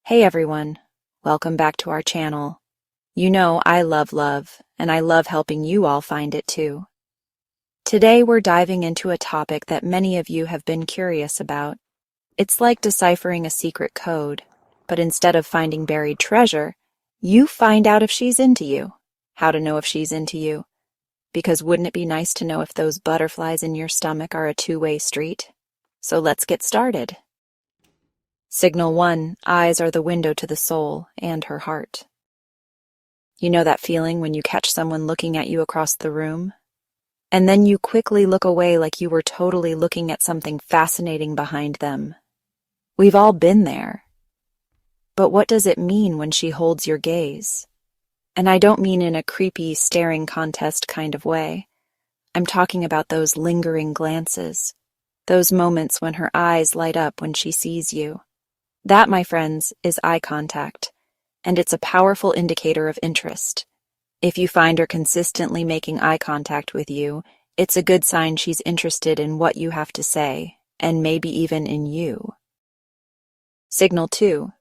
Hey everyone, welcome back to our channel. You know I love love, and I love helping you all find it too. Today we're diving into a topic that many of you have been curious about. It's like deciphering a secret code, but instead of finding buried treasure, you find out if she's into you. How to know if she's into you. Because wouldn't it be nice to know if those butterflies in your stomach are a two-way street? So let's get started. Signal 1, eyes are the window to the soul and her heart. You know that feeling when you catch someone looking at you across the room? And then you quickly look away like you were totally looking at something fascinating behind them. We've all been there. But what does it mean when she holds your gaze? And I don't mean in a creepy staring contest kind of way. I'm talking about those lingering glances, those moments when her eyes light up when she sees you. That, my friends, is eye contact, and it's a powerful indicator of interest. If you find her consistently making eye contact with you, it's a good sign she's interested in what you have to say, and maybe even in you. Signal 2.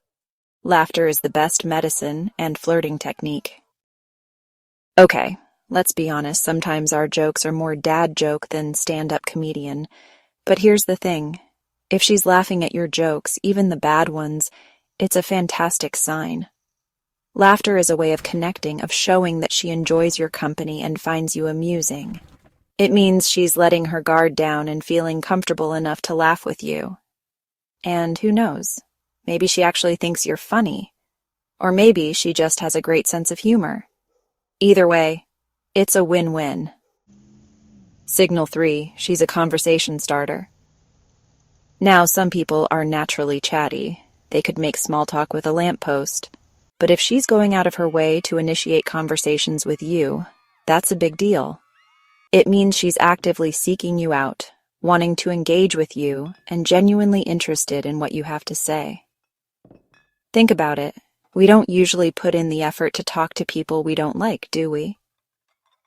Laughter is the best medicine and flirting technique. Okay, let's be honest, sometimes our jokes are more dad joke than stand-up comedian, but here's the thing. If she's laughing at your jokes, even the bad ones, it's a fantastic sign. Laughter is a way of connecting, of showing that she enjoys your company and finds you amusing. It means she's letting her guard down and feeling comfortable enough to laugh with you. And who knows, maybe she actually thinks you're funny. Or maybe she just has a great sense of humor. Either way, it's a win-win. Signal 3, she's a conversation starter. Now, some people are naturally chatty. They could make small talk with a lamppost. But if she's going out of her way to initiate conversations with you, that's a big deal. It means she's actively seeking you out, wanting to engage with you, and genuinely interested in what you have to say. Think about it. We don't usually put in the effort to talk to people we don't like, do we?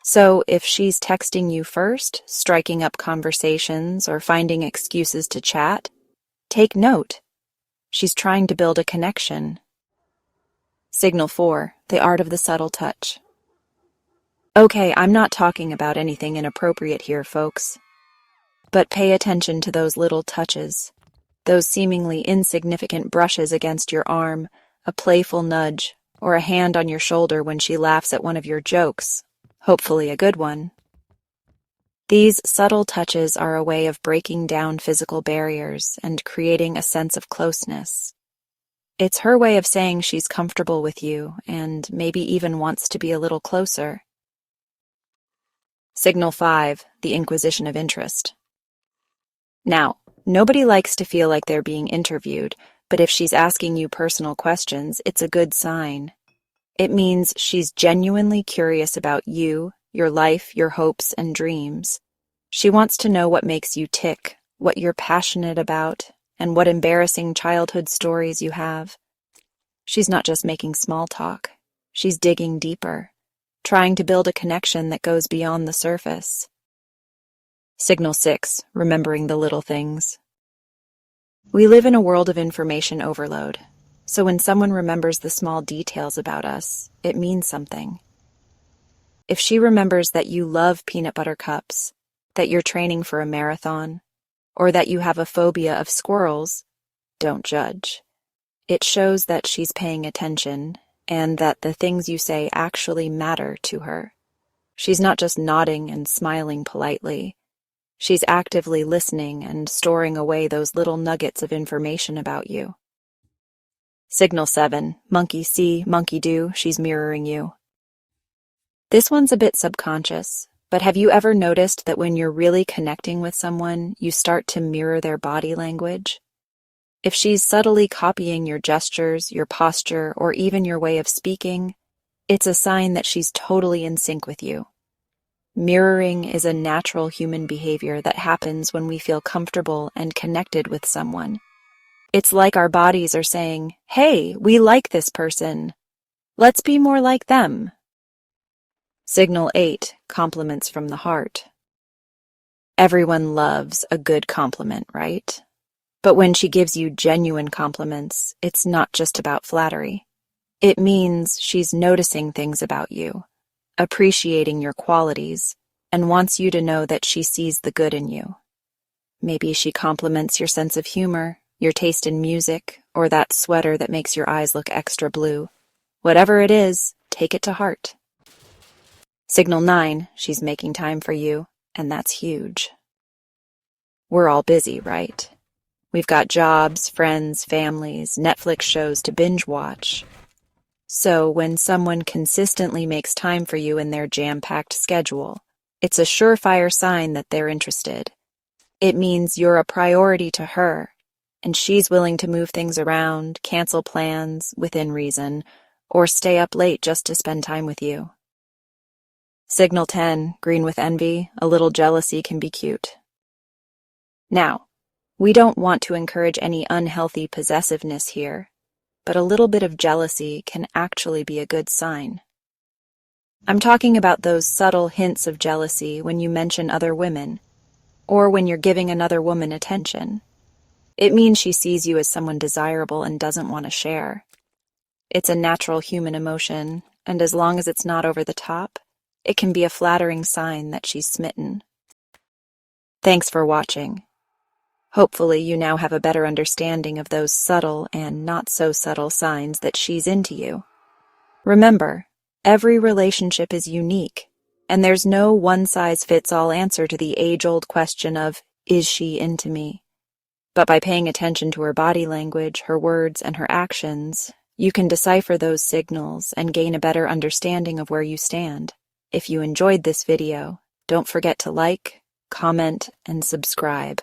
So if she's texting you first, striking up conversations, or finding excuses to chat, take note. She's trying to build a connection. Signal 4, the art of the subtle touch. Okay, I'm not talking about anything inappropriate here, folks. But pay attention to those little touches, those seemingly insignificant brushes against your arm, a playful nudge, or a hand on your shoulder when she laughs at one of your jokes. Hopefully a good one. These subtle touches are a way of breaking down physical barriers and creating a sense of closeness. It's her way of saying she's comfortable with you and maybe even wants to be a little closer. Signal 5, the Inquisition of Interest. Now, nobody likes to feel like they're being interviewed, but if she's asking you personal questions, it's a good sign. It means she's genuinely curious about you, your life, your hopes, and dreams. She wants to know what makes you tick, what you're passionate about, and what embarrassing childhood stories you have. She's not just making small talk. She's digging deeper, trying to build a connection that goes beyond the surface. Signal 6, remembering the little things. We live in a world of information overload. So when someone remembers the small details about us, it means something. If she remembers that you love peanut butter cups, that you're training for a marathon, or that you have a phobia of squirrels, don't judge. It shows that she's paying attention and that the things you say actually matter to her. She's not just nodding and smiling politely. She's actively listening and storing away those little nuggets of information about you. Signal 7, monkey see, monkey do, she's mirroring you. This one's a bit subconscious, but have you ever noticed that when you're really connecting with someone, you start to mirror their body language? If she's subtly copying your gestures, your posture, or even your way of speaking, it's a sign that she's totally in sync with you. Mirroring is a natural human behavior that happens when we feel comfortable and connected with someone. It's like our bodies are saying, hey, we like this person. Let's be more like them. Signal 8, compliments from the heart. Everyone loves a good compliment, right? But when she gives you genuine compliments, it's not just about flattery. It means she's noticing things about you, appreciating your qualities, and wants you to know that she sees the good in you. Maybe she compliments your sense of humor, your taste in music, or that sweater that makes your eyes look extra blue. Whatever it is, take it to heart. Signal 9, she's making time for you, and that's huge. We're all busy, right? We've got jobs, friends, families, Netflix shows to binge watch. So when someone consistently makes time for you in their jam-packed schedule, it's a surefire sign that they're interested. It means you're a priority to her, and she's willing to move things around, cancel plans within reason, or stay up late just to spend time with you. Signal 10, green with envy, a little jealousy can be cute. Now, we don't want to encourage any unhealthy possessiveness here, but a little bit of jealousy can actually be a good sign. I'm talking about those subtle hints of jealousy when you mention other women, or when you're giving another woman attention. It means she sees you as someone desirable and doesn't want to share. It's a natural human emotion, and as long as it's not over the top, it can be a flattering sign that she's smitten. Thanks for watching. Hopefully you now have a better understanding of those subtle and not so subtle signs that she's into you. Remember, every relationship is unique, and there's no one-size-fits-all answer to the age-old question of, is she into me? But by paying attention to her body language, her words, and her actions, you can decipher those signals and gain a better understanding of where you stand. If you enjoyed this video, don't forget to like, comment, and subscribe.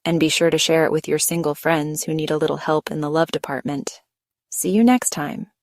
And be sure to share it with your single friends who need a little help in the love department. See you next time.